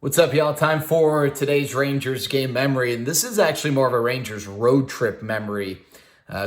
What's up, y'all? Time for today's Rangers game memory, and this is actually more of a Rangers road trip memory.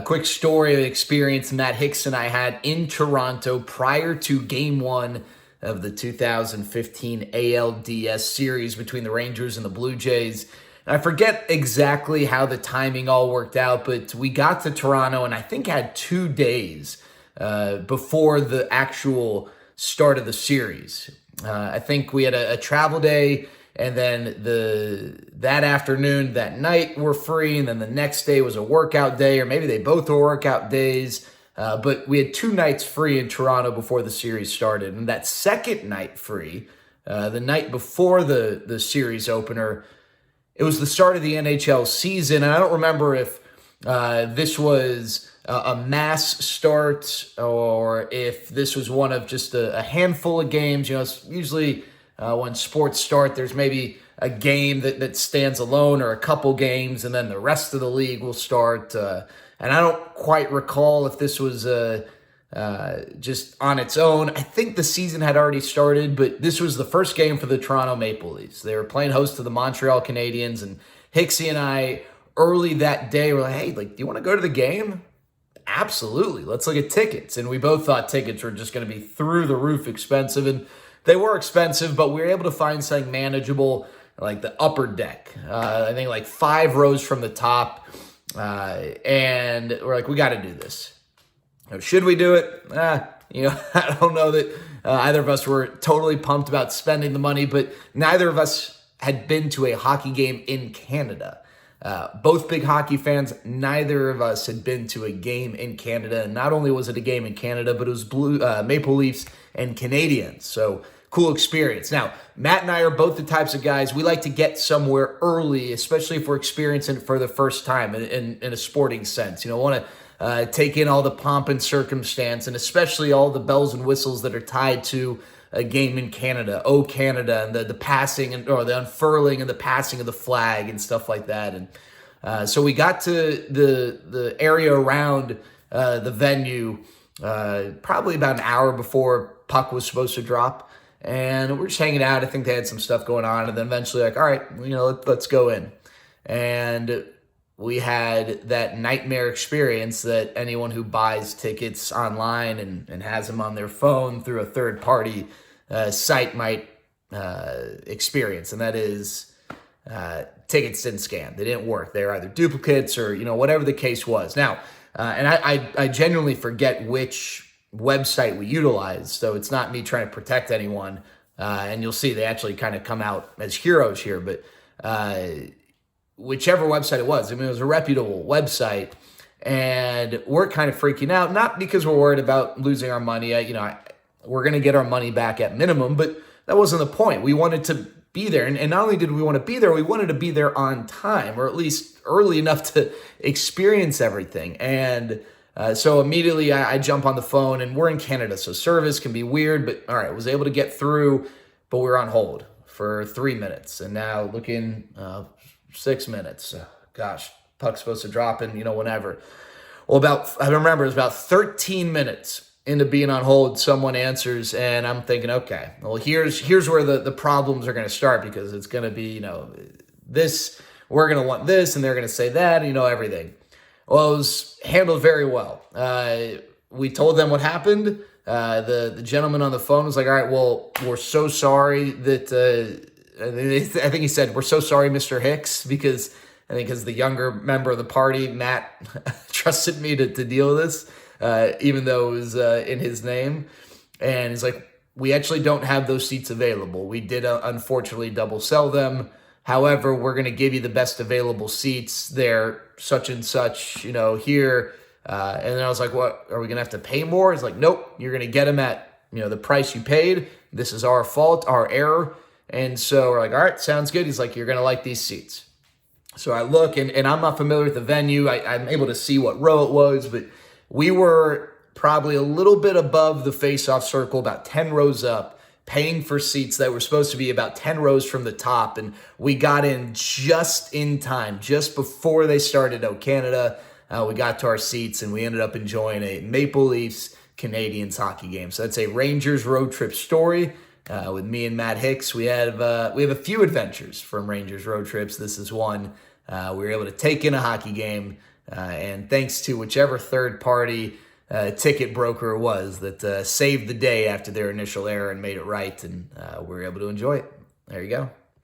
Quick story of experience Matt Hicksie and I had in Toronto prior to Game 1 of the 2015 ALDS series between the Rangers and the Blue Jays. And I forget exactly how the timing all worked out, but we got to Toronto and I think had 2 days before the actual start of the series. I think we had a travel day, and then that afternoon, that night, we're free, and then the next day was a workout day, or maybe they both were workout days. But we had 2 nights free in Toronto before the series started, and that second night free, the night before the series opener, it was the start of the NHL season, and I don't remember if this was a mass start or if this was one of just a handful of games. You know, it's usually when sports start, there's maybe a game that stands alone or a couple games, and then the rest of the league will start. And I don't quite recall if this was just on its own. I think the season had already started, but this was the first game for the Toronto Maple Leafs. They were playing host to the Montreal Canadiens, and Hicksie and I early that day were like, hey, do you want to go to the game? Absolutely. Let's look at tickets. And we both thought tickets were just going to be through the roof expensive. And they were expensive, but we were able to find something manageable, like the upper deck. I think like 5 rows from the top. And we're like, we got to do this. Should we do it? I don't know that either of us were totally pumped about spending the money, but neither of us had been to a hockey game in Canada. Both big hockey fans, neither of us had been to a game in Canada. And not only was it a game in Canada, but it was Maple Leafs and Canadiens. So cool experience. Now, Matt and I are both the types of guys, we like to get somewhere early, especially if we're experiencing it for the first time in a sporting sense. You know, want to take in all the pomp and circumstance, and especially all the bells and whistles that are tied to a game in Canada, Canada, and the passing or the unfurling and the passing of the flag and stuff like that. And so we got to the area around the venue probably about an hour before puck was supposed to drop, and we're just hanging out. I think they had some stuff going on, and then eventually like, all right, let's go in. And we had that nightmare experience that anyone who buys tickets online and has them on their phone through a third-party site might experience, and that is tickets didn't scan. They didn't work. They were either duplicates or, whatever the case was. Now, and I genuinely forget which website we utilized, so it's not me trying to protect anyone, and you'll see they actually kind of come out as heroes here, but whichever website it was, it was a reputable website, and we're kind of freaking out, not because we're worried about losing our money. We're going to get our money back at minimum, but that wasn't the point. We wanted to be there, and not only did we want to be there, we wanted to be there on time, or at least early enough to experience everything. And so immediately I jump on the phone, and we're in Canada, so service can be weird, but all right, was able to get through, but we were on hold for 3 minutes, and now looking 6 minutes. Gosh, puck's supposed to drop in, whenever. Well, I remember it was about 13 minutes into being on hold, someone answers, and I'm thinking, okay, well, here's where the problems are going to start, because it's going to be, this, we're going to want this, and they're going to say that, everything. Well, it was handled very well. We told them what happened. The gentleman on the phone was like, all right, well, we're so sorry that, I think he said, we're so sorry, Mr. Hicks, because I think as the younger member of the party, Matt trusted me to deal with this, even though it was in his name. And he's like, we actually don't have those seats available. We did unfortunately double sell them. However, we're going to give you the best available seats. They're such and such, here. And then I was like, what, are we going to have to pay more? He's like, nope, you're going to get them at, the price you paid. This is our fault, our error. And so we're like, all right, sounds good. He's like, you're going to like these seats. So I look, and I'm not familiar with the venue. I'm able to see what row it was, but we were probably a little bit above the face-off circle, about 10 rows up, paying for seats that were supposed to be about 10 rows from the top. And we got in just in time, just before they started Canada. We got to our seats, and we ended up enjoying a Maple Leafs Canadiens hockey game. So that's a Rangers road trip story with me and Matt Hicks. We have a few adventures from Rangers road trips. This is one. We were able to take in a hockey game, and thanks to whichever third-party ticket broker it was that saved the day after their initial error and made it right, and we were able to enjoy it. There you go.